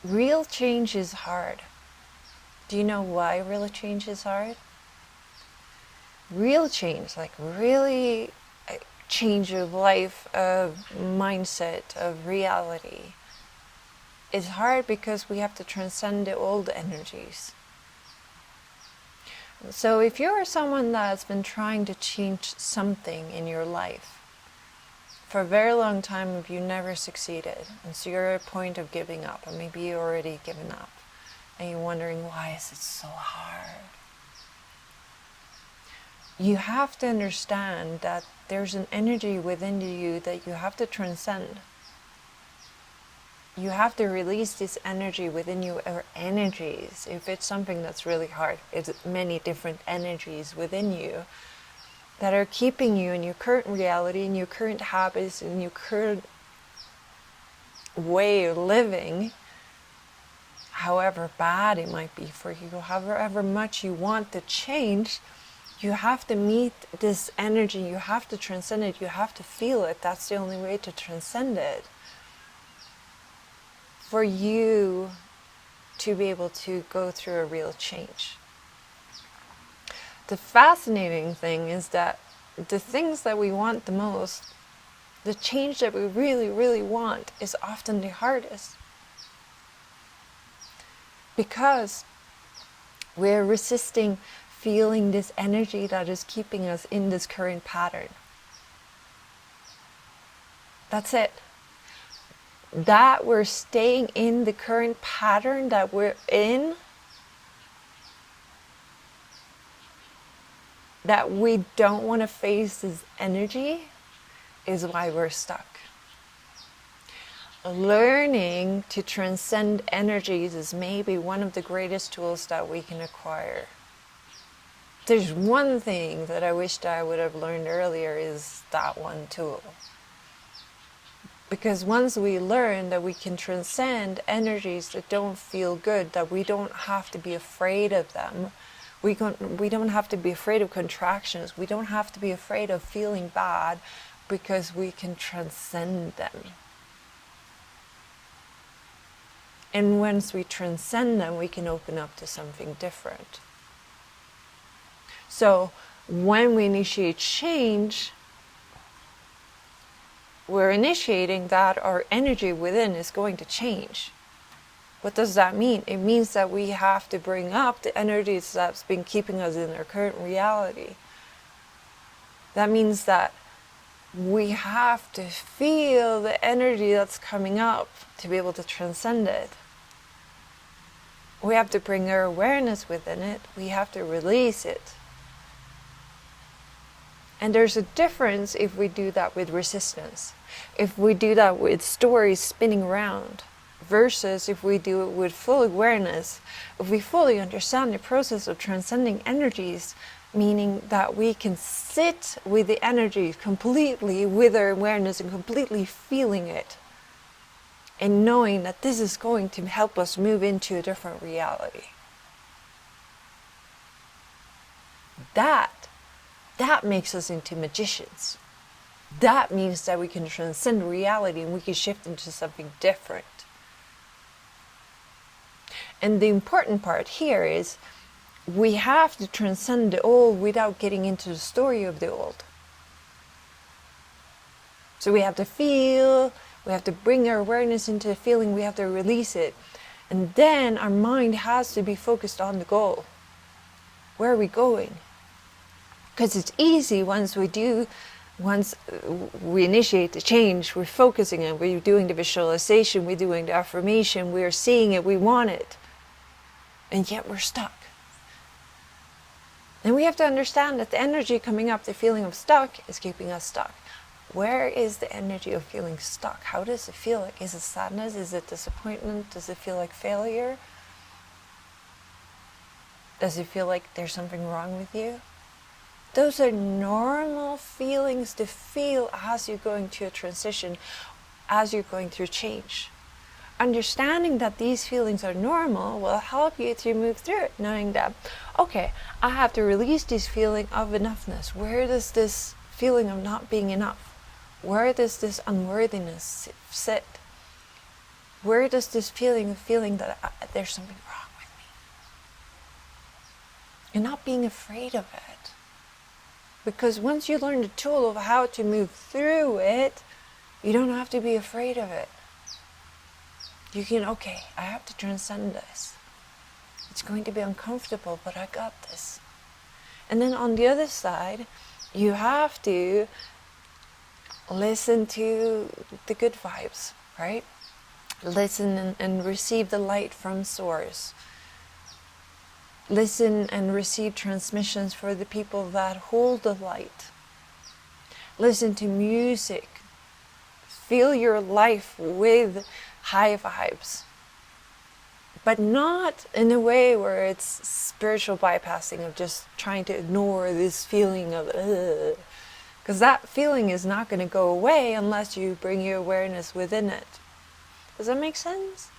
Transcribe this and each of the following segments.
Real change is hard. Do you know why real change is hard? Real change, like really a change of life, of mindset, of reality, is hard because we have to transcend the old energies. So if you're someone that's been trying to change something in your life for a very long time, if you never succeeded, and so you're at a point of giving up, or maybe you're already given up, and you're wondering, why is it so hard? You have to understand that there's an energy within you that you have to transcend. You have to release this energy within you, or energies. If it's something that's really hard, it's many different energies within you that are keeping you in your current reality, in your current habits, in your current way of living, however bad it might be for you, however much you want to change. You have to meet this energy, you have to transcend it, you have to feel it. That's the only way to transcend it. For you to be able to go through a real change. The fascinating thing is that the things that we want the most, the change that we really, really want, is often the hardest. Because we're resisting feeling this energy that is keeping us in this current pattern. That's it. That we're staying in the current pattern that we're in, that we don't want to face this energy, is why we're stuck. Learning to transcend energies is maybe one of the greatest tools that we can acquire. There's one thing that I wished I would have learned earlier, is that one tool. Because once we learn that we can transcend energies that don't feel good, that we don't have to be afraid of them, we don't have to be afraid of contractions, we don't have to be afraid of feeling bad, because we can transcend them. And once we transcend them, we can open up to something different. So when we initiate change, we're initiating that our energy within is going to change. What does that mean? It means that we have to bring up the energies that's been keeping us in our current reality. That means that we have to feel the energy that's coming up to be able to transcend it. We have to bring our awareness within it. We have to release it. And there's a difference if we do that with resistance, if we do that with stories spinning around, versus if we do it with full awareness, if we fully understand the process of transcending energies, meaning that we can sit with the energies completely with our awareness and completely feeling it, and knowing that this is going to help us move into a different reality. That makes us into magicians. That means that we can transcend reality and we can shift into something different. And the important part here is we have to transcend the old without getting into the story of the old. So we have to feel, we have to bring our awareness into the feeling, we have to release it. And then our mind has to be focused on the goal. Where are we going? Because it's easy once we initiate the change, we're focusing on, we're doing the visualization, we're doing the affirmation, we're seeing it, we want it. And yet we're stuck. And we have to understand that the energy coming up, the feeling of stuck, is keeping us stuck. Where is the energy of feeling stuck? How does it feel like? Is it sadness? Is it disappointment? Does it feel like failure? Does it feel like there's something wrong with you? Those are normal feelings to feel as you're going through a transition, as you're going through change. Understanding that these feelings are normal will help you to move through it, knowing that, okay, I have to release this feeling of enoughness. Where does this feeling of not being enough, where does this unworthiness sit? Where does this feeling that there's something wrong with me? And not being afraid of it. Because once you learn the tool of how to move through it, you don't have to be afraid of it. You can, okay, I have to transcend this. It's going to be uncomfortable, but I got this. And then on the other side, you have to listen to the good vibes, right? Listen and receive the light from source. Listen and receive transmissions for the people that hold the light. Listen to music. Fill your life with high vibes. But not in a way where it's spiritual bypassing of just trying to ignore this feeling of because that feeling is not going to go away unless you bring your awareness within it. Does that make sense?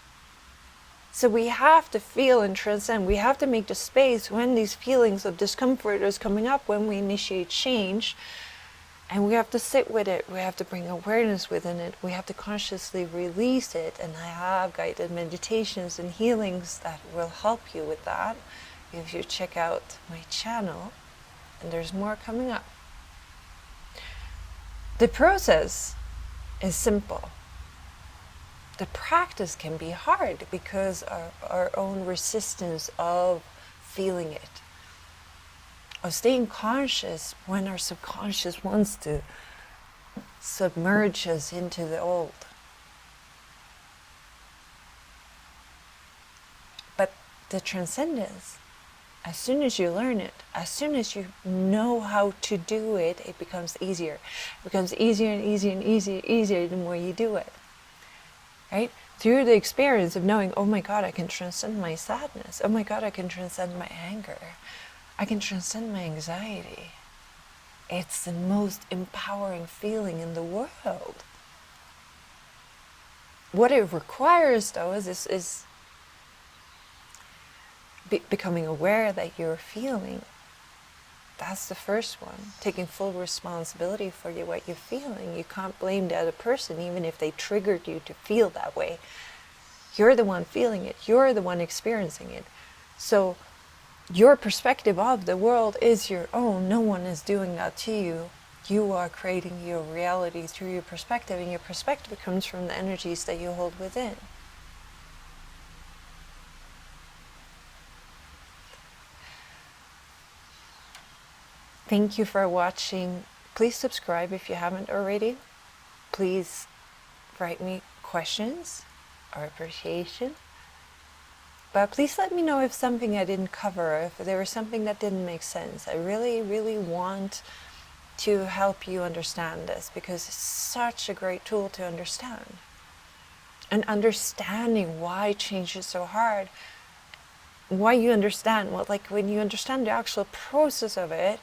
So we have to feel and transcend. We have to make the space when these feelings of discomfort is coming up, when we initiate change. And we have to sit with it. We have to bring awareness within it. We have to consciously release it. And I have guided meditations and healings that will help you with that. If you check out my channel, and there's more coming up. The process is simple. The practice can be hard because of our own resistance of feeling it. Of staying conscious when our subconscious wants to submerge us into the old. But the transcendence, as soon as you learn it, as soon as you know how to do it, it becomes easier. It becomes easier and easier and easier the more you do it. Right? Through the experience of knowing, oh my God, I can transcend my sadness. Oh my God, I can transcend my anger. I can transcend my anxiety. It's the most empowering feeling in the world. What it requires, though, is becoming aware that you're feeling. That's the first one. Taking full responsibility for what you're feeling. You can't blame the other person, even if they triggered you to feel that way. You're the one feeling it. You're the one experiencing it. So your perspective of the world is your own. No one is doing that to you. You are creating your reality through your perspective, and your perspective comes from the energies that you hold within. Thank you for watching. Please subscribe if you haven't already. Please write me questions or appreciation. But please let me know if something I didn't cover, if there was something that didn't make sense. I really, really want to help you understand this because it's such a great tool to understand. And understanding why change is so hard, why you understand, well, like when you understand the actual process of it,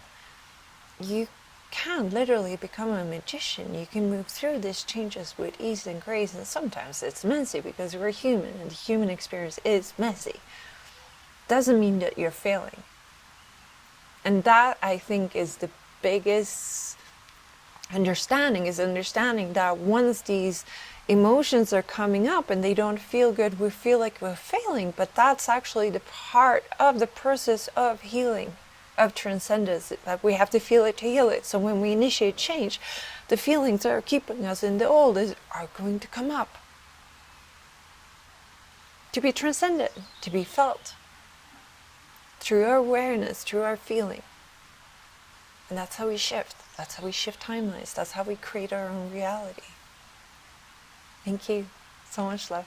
you can literally become a magician. You can move through these changes with ease and grace, and sometimes it's messy because we're human and the human experience is messy. Doesn't mean that you're failing. And that, I think, is the biggest understanding, is understanding that once these emotions are coming up and they don't feel good, we feel like we're failing, but that's actually the part of the process of healing, of transcendence, that we have to feel it to heal it. So when we initiate change, the feelings that are keeping us in the old are going to come up. To be transcended, to be felt. Through our awareness, through our feeling. And that's how we shift. That's how we shift timelines. That's how we create our own reality. Thank you. So much love.